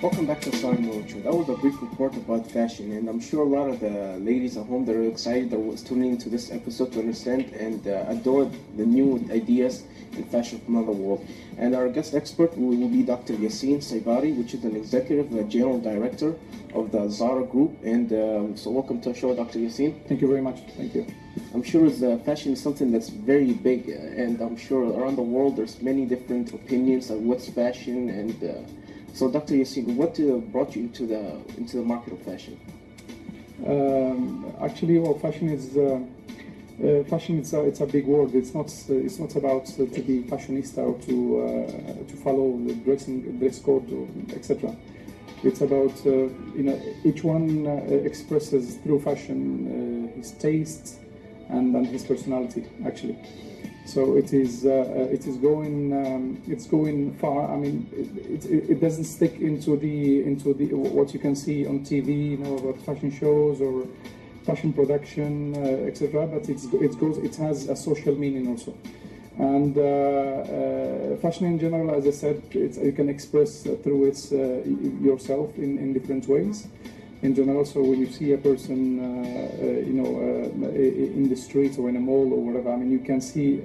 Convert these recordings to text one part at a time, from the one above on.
welcome back to Saudi Show. That was a brief report about fashion, and I'm sure a lot of the ladies at home that are excited that was tuning into this episode to understand and adore the new ideas in fashion from another world. And our guest expert will be Dr. Yassine Sibari, which is an executive general director of the Zara Group. And so welcome to the show, Dr. Yassine. Thank you very much. Thank you. I'm sure fashion is something that's very big, and I'm sure around the world there's many different opinions on what's fashion. And so, Dr. Yassine, what brought you into the market of fashion? Actually, well, fashion is it's a big word. It's not about to be fashionista or to follow the dress code, etc. It's about each one expresses through fashion his tastes and his personality, actually. So it's going far. I mean, it doesn't stick into the what you can see on TV, about fashion shows or fashion production, etc. But it has a social meaning also. And fashion in general, as I said, you can express through it yourself in different ways. In general, so when you see a person, in the street or in a mall or whatever, I mean, you can see,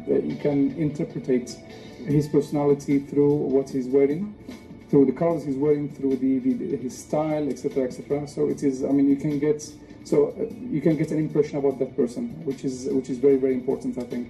you can interpret his personality through what he's wearing, through the colors he's wearing, through his style, etc., etc. So it is. I mean, you can get an impression about that person, which is very, very important, I think.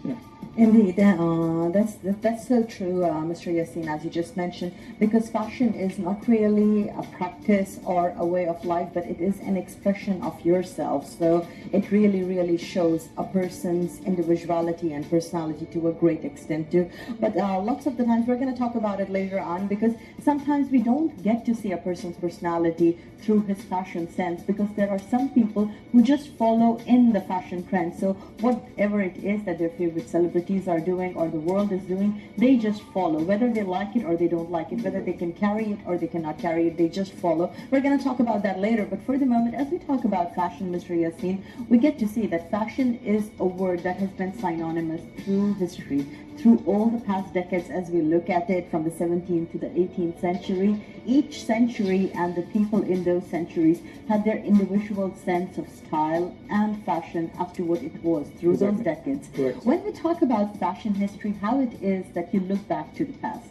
Yeah. Indeed, that's so true, Mr. Yassine, as you just mentioned, because fashion is not really a practice or a way of life, but it is an expression of yourself. So it really, really shows a person's individuality and personality to a great extent too. But lots of the times, we're going to talk about it later on, because sometimes we don't get to see a person's personality through his fashion sense, because there are some people who just follow in the fashion trend. So whatever it is that their favorite celebrities are doing or the world is doing, they just follow, whether they like it or they don't like it, whether they can carry it or they cannot carry it, they just follow. We're going to talk about that later, but for the moment, as we talk about fashion, Mr. Yassine, we get to see that fashion is a word that has been synonymous through history, through all the past decades. As we look at it from the 17th to the 18th century, each century and the people in those centuries had their individual sense of style and fashion up to what it was through those decades. Correct. When we talk about fashion history, how it is that you look back to the past?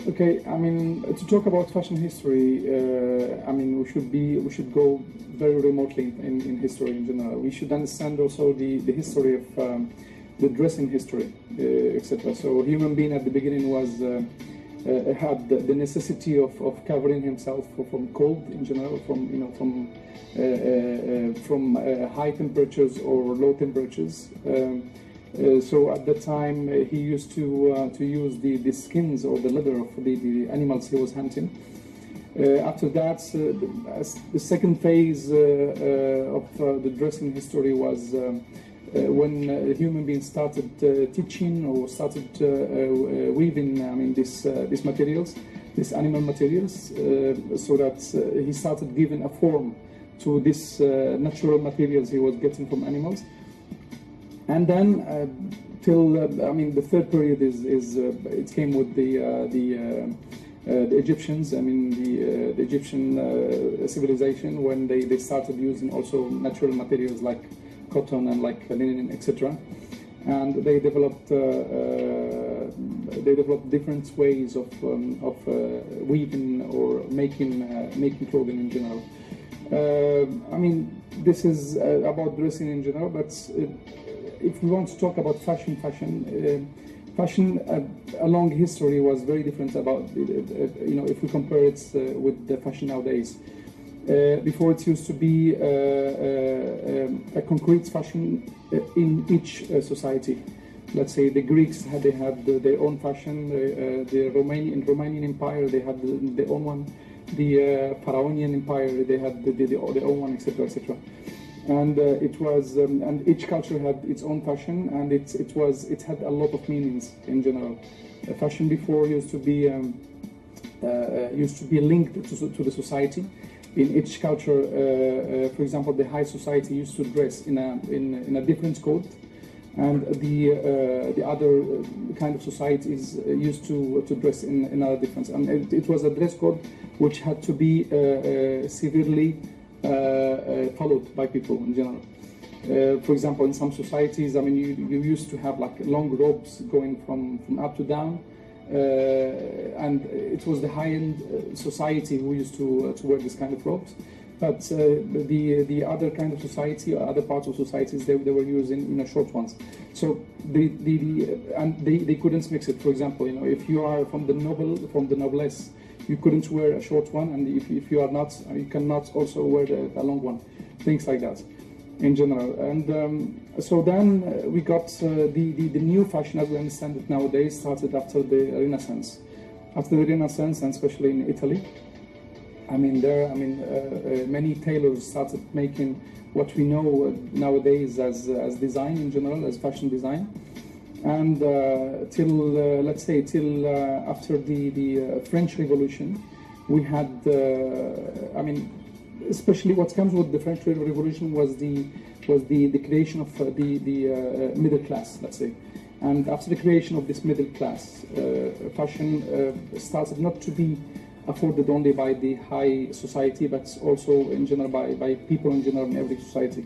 Okay, I mean, to talk about fashion history, I mean, we should go very remotely in history in general. We should understand also the history of the dressing history, etc. So human being at the beginning was had the necessity of covering himself from cold in general, from high temperatures or low temperatures. So at that time he used to use the skins or the leather of the animals he was hunting. After that, the second phase of the dressing history was when human beings started teaching or started weaving, I mean, these materials, these animal materials, so that he started giving a form to these natural materials he was getting from animals. And then till I mean, the third period is it came with the Egyptians. I mean, the Egyptian civilization, when they started using also natural materials like cotton and like linen, etc. And they developed different ways of weaving or making clothing in general. I mean, this is about dressing in general, but if we want to talk about fashion along history was very different about, if we compare it with the fashion nowadays. Before, it used to be a concrete fashion in each society. Let's say the Greeks had their own fashion. The Romanian Empire, they had their own one. The Pharaonian Empire, they had their own one, etc., etc. And it was, and each culture had its own fashion, and it had a lot of meanings in general. Fashion before used to be linked to the society. In each culture, for example, the high society used to dress in a different code, and the other kind of societies used to dress in other different. And it was a dress code which had to be severely followed by people in general. For example, in some societies, I mean, you used to have like long robes going from up to down, and it was the high-end society who used to wear this kind of robes. But the other kind of society, or other parts of societies, they were using short ones. So they couldn't mix it. For example, if you are from the noblesse, you couldn't wear a short one, and if you are not, you cannot also wear a long one. Things like that, in general. And so then we got the new fashion as we understand it nowadays started after the Renaissance. After the Renaissance, and especially in Italy, many tailors started making what we know nowadays as design in general, as fashion design. And till after the French Revolution, we had, especially what comes with the French Revolution was the creation of the middle class, let's say. And after the creation of this middle class, fashion started not to be afforded only by the high society, but also in general by people in general in every society.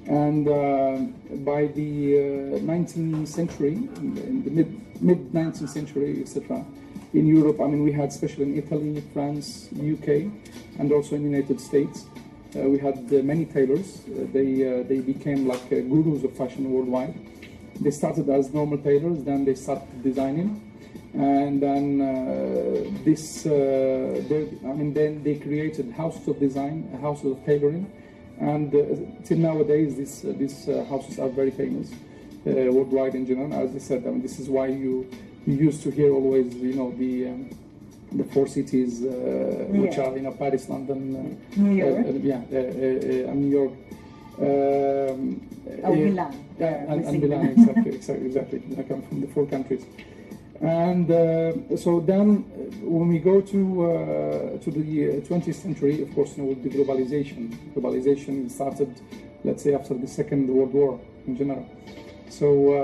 And by the 19th century, in the mid 19th century, etc., in Europe, we had, especially in Italy, France, UK, and also in the United States, we had many tailors. They became like gurus of fashion worldwide. They started as normal tailors, then they started designing. And then then they created houses of design, houses of tailoring, and till nowadays these houses are very famous worldwide in general. As I said, this is why you used to hear always, the four cities which are Paris, London, New York, and New York. Milan. And Milan, exactly. I come from the four countries. And so then, when we go to the 20th century, of course, with the globalization started, let's say, after the Second World War in general. So,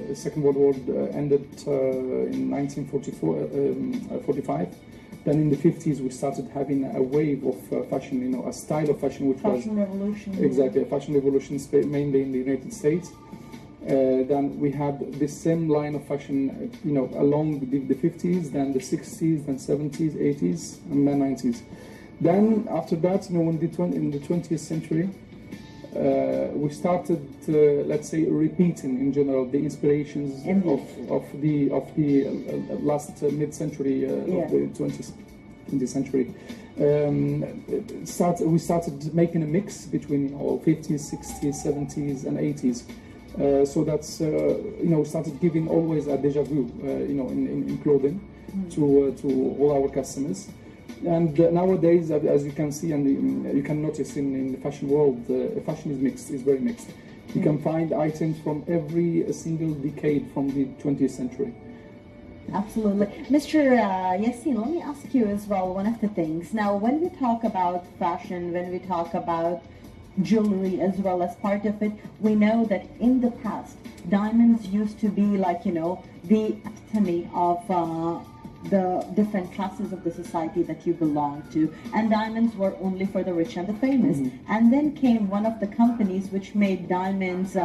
the Second World War ended in 1945. Then in the 50s, we started having a wave of fashion, a style of fashion which was revolution. Exactly, a fashion revolution, mainly in the United States. Then we had the same line of fashion, along the 50s, then the 60s, then 70s, 80s, and then 90s. Then after that, in the 20th century, we started, let's say, repeating in general the inspirations of the last mid-century of the 20th century. We started making a mix between 50s, 60s, 70s, and 80s. So that's we started giving always a deja vu, in clothing, to all our customers. And nowadays, as you can see, and you can notice in the fashion world, fashion is mixed, is very mixed. You can find items from every single decade from the 20th century. Absolutely. Mr. Yassine, let me ask you as well one of the things. Now, when we talk about fashion, when we talk about jewelry as well as part of it, we know that in the past, diamonds used to be like, the epitome of the different classes of the society that you belong to, and diamonds were only for the rich and the famous. And then came one of the companies which made diamonds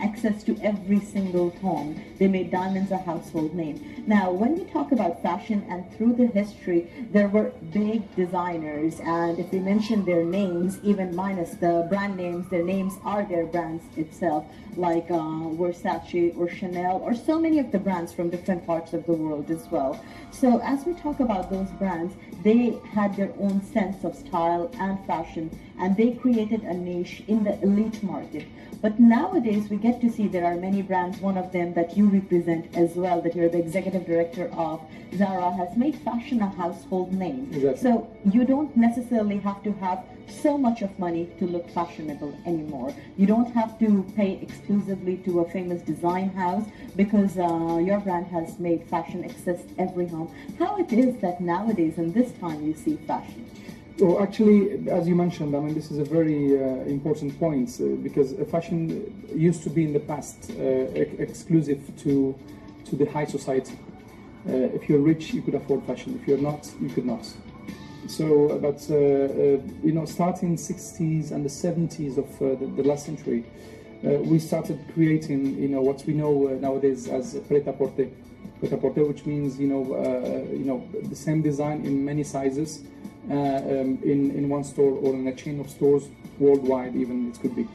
access to every single home. They made diamonds a household name. Now, when we talk about fashion and through the history, there were big designers, and if we mention their names, even minus the brand names, their names are their brands itself, like Versace or Chanel, or so many of the brands from different parts of the world as well. So as we talk about those brands, they had their own sense of style and fashion, and they created a niche in the elite market. But nowadays we get to see there are many brands, one of them that you represent as well, that you're the executive director of, Zara, has made fashion a household name. Exactly. So you don't necessarily have to have so much of money to look fashionable anymore. You don't have to pay exclusively to a famous design house, because your brand has made fashion access every home. How it is that nowadays in this time you see fashion? Well, actually, as you mentioned, I mean, this is a very important point because fashion used to be in the past exclusive to the high society. If you're rich, you could afford fashion. If you're not, you could not. So, but you know, starting 60s and the 70s of the last century, we started creating, you know, what we know nowadays as prêt-à-porter. Prêt-à-porter, which means, you know, the same design in many sizes in one store or in a chain of stores worldwide, even it could be.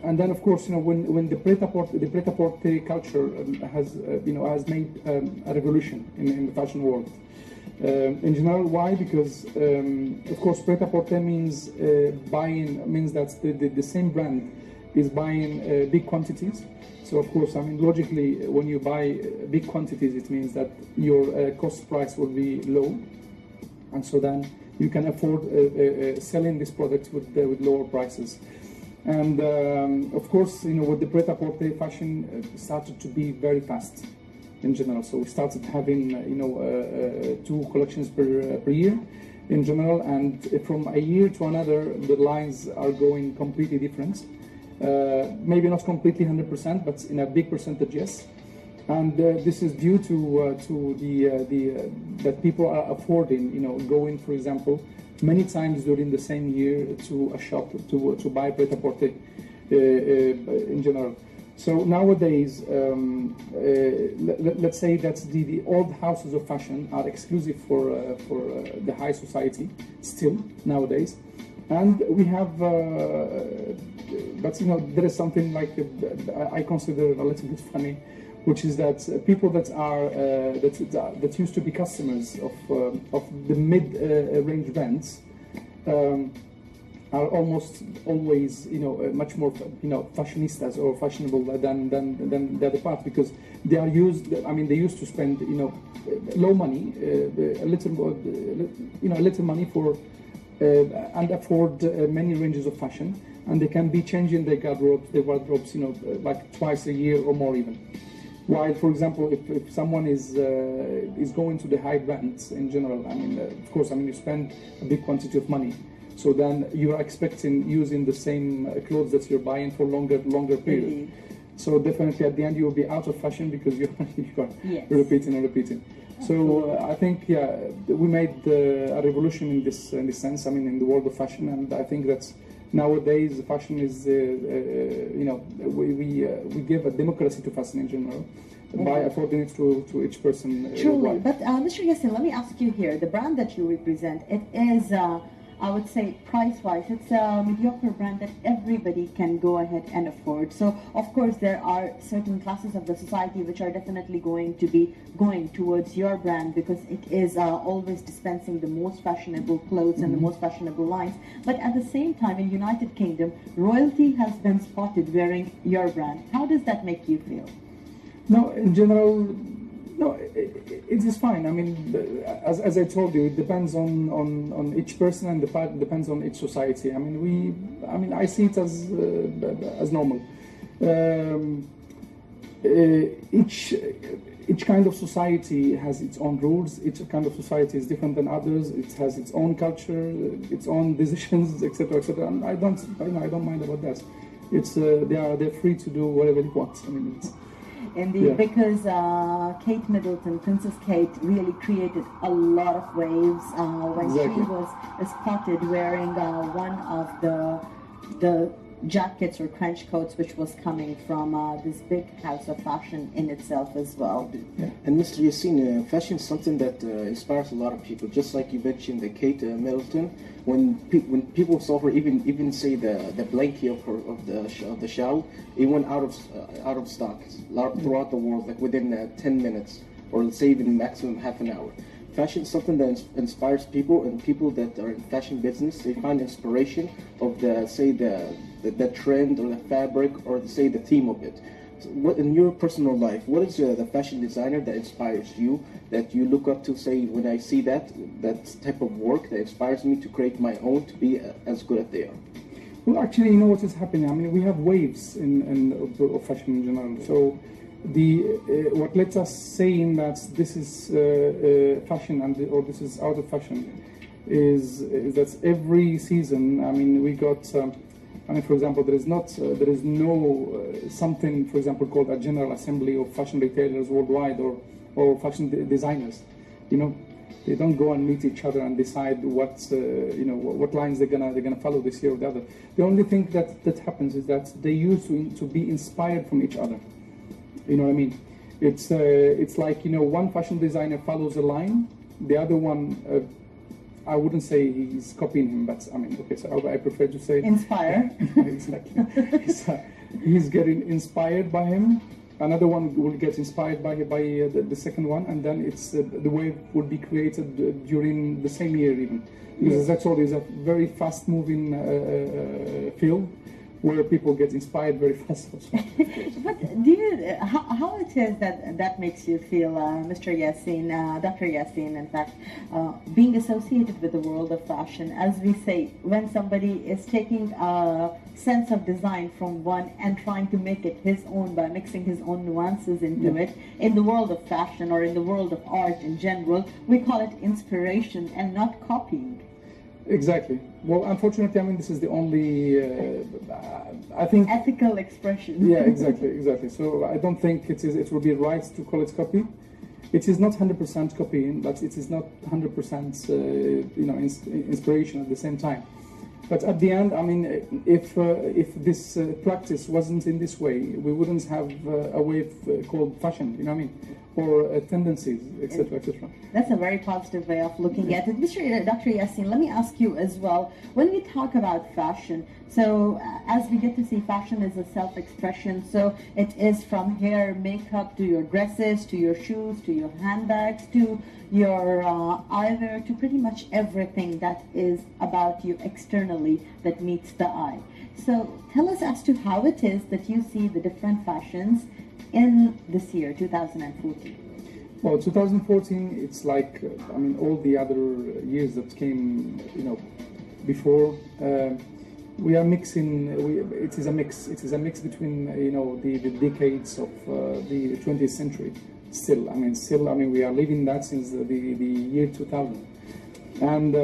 And then, of course, you know, when the prêt-à-porter culture has made a revolution in the fashion world. In general, why? Because of course, prêt-à-porter means means that the same brand is buying big quantities. So of course, I mean, logically, when you buy big quantities, it means that your cost price will be low, and so then you can afford selling this product with lower prices. And of course, you know, with the prêt-à-porter, fashion started to be very fast in general. So we started having, you know, 2 collections per year in general, and from a year to another, the lines are going completely different. Maybe not completely 100%, but in a big percentage, yes. And this is due to that people are affording, you know, going, for example, many times during the same year to a shop to buy prêt-à-porter in general. So nowadays, let's say that the old houses of fashion are exclusive for the high society still nowadays, and we have. But you know, there is something like I consider a little bit funny, which is that people that are that used to be customers of the mid-range brands are almost always, you know, much more, you know, fashionistas or fashionable than the other part, because they are used. I mean, they used to spend, you know, low money, a little money for and afford many ranges of fashion, and they can be changing their wardrobes, you know, like twice a year or more even. While, for example, if someone is going to the high brands in general, I mean, of course, I mean, you spend a big quantity of money. So then you are expecting using the same clothes that you're buying for longer period. Mm-hmm. So definitely at the end you will be out of fashion because you're Yes. repeating and repeating. So I think, yeah, we made a revolution in this sense. I mean, in the world of fashion, and I think that nowadays fashion is, you know, we give a democracy to fashion in general by affording it to each person. Truly, but Mr. Yassine, let me ask you here: the brand that you represent, it is. I would say price-wise, it's a mediocre brand that everybody can go ahead and afford. So, of course, there are certain classes of the society which are definitely going to be going towards your brand because it is always dispensing the most fashionable clothes and the most fashionable lines. But at the same time, in United Kingdom, royalty has been spotted wearing your brand. How does that make you feel? No, in general, no, it is fine. I mean, as I told you, it depends on each person and depends on each society. I mean, I see it as normal. Each kind of society has its own rules. Each kind of society is different than others. It has its own culture, its own decisions, etc., etc. And I don't mind about that. It's they're free to do whatever they want. I mean, Indeed, yeah. Because Kate Middleton, Princess Kate, really created a lot of waves when exactly. she was spotted wearing one of the jackets or trench coats which was coming from this big house of fashion in itself as well. Yeah. And Mr. Yassine, fashion is something that inspires a lot of people. Just like you mentioned, the Kate Middleton, when people saw her even say the blankie of the shawl, it went out of stock throughout the world, like within 10 minutes, or let's say even maximum half an hour. Fashion is something that inspires people, and people that are in fashion business, they find inspiration of the trend or the fabric or say the theme of it. So what in your personal life, what is the fashion designer that inspires you, that you look up to? Say, when I see that type of work, that inspires me to create my own to be as good as they are. Well, actually, you know what is happening. I mean, we have waves of fashion in general. So what lets us saying that this is fashion or this is out of fashion is that every season, I mean, we got. I mean, for example, there is no something, for example, called a General Assembly of fashion retailers worldwide or fashion designers. You know, they don't go and meet each other and decide what what lines they're gonna follow this year or the other. The only thing that happens is that they used to be inspired from each other. You know what I mean? It's like, you know, one fashion designer follows a line, the other one. I wouldn't say he's copying him, but I mean, okay, so I prefer to say inspire. Exactly. He's getting inspired by him. Another one will get inspired by the second one, and then it's the wave will be created during the same year even. Because that's all is a very fast-moving field where people get inspired very fast also. But do you, how it is that makes you feel, Mr. Yassine, Dr. Yassine, in fact, being associated with the world of fashion, as we say, when somebody is taking a sense of design from one and trying to make it his own by mixing his own nuances into it, in the world of fashion or in the world of art in general, we call it inspiration and not copying. Exactly. Well, unfortunately, I mean, this is the only, I think... ethical expression. Yeah, exactly. So I don't think it will be right to call it copy. It is not 100% copying, but it is not 100% inspiration at the same time. But at the end, I mean, if this practice wasn't in this way, we wouldn't have a wave called fashion, you know what I mean? Or tendencies, etc., etc. That's a very positive way of looking at it. Dr. Yassine, let me ask you as well, when we talk about fashion, so as we get to see, fashion is a self-expression, so it is from hair, makeup, to your dresses, to your shoes, to your handbags, to your eyewear, to pretty much everything that is about you externally that meets the eye. So tell us as to how it is that you see the different fashions in this year, 2014. Well, 2014, it's like, I mean, all the other years that came, you know, before. We are mixing. It is a mix. It is a mix between, you know, the decades of the 20th century. Still, I mean, we are living that since the year 2000. And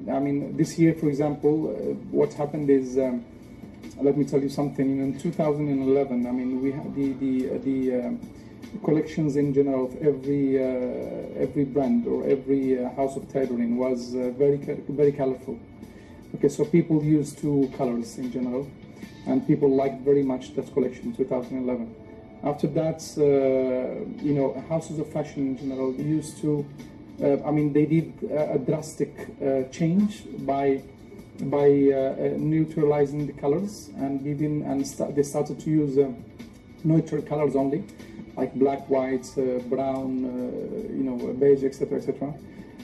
I mean, this year, for example, what happened is. Let me tell you something. In 2011, I mean, we had the collections in general of every brand or every house of tailoring was very colorful. Okay, so people used to colors in general, and people liked very much that collection in 2011. After that, you know, houses of fashion in general used to. I mean, they did a drastic change by neutralizing the colors and they started to use neutral colors only, like black, white, brown, you know, beige, etc., etc.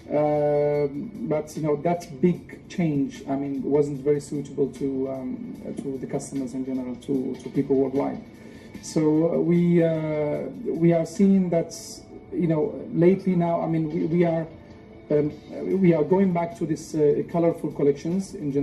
But you know, that big change, I mean, wasn't very suitable to the customers in general, to people worldwide. So we are seeing that, you know, lately now, I mean, we are going back to this colorful collections in general.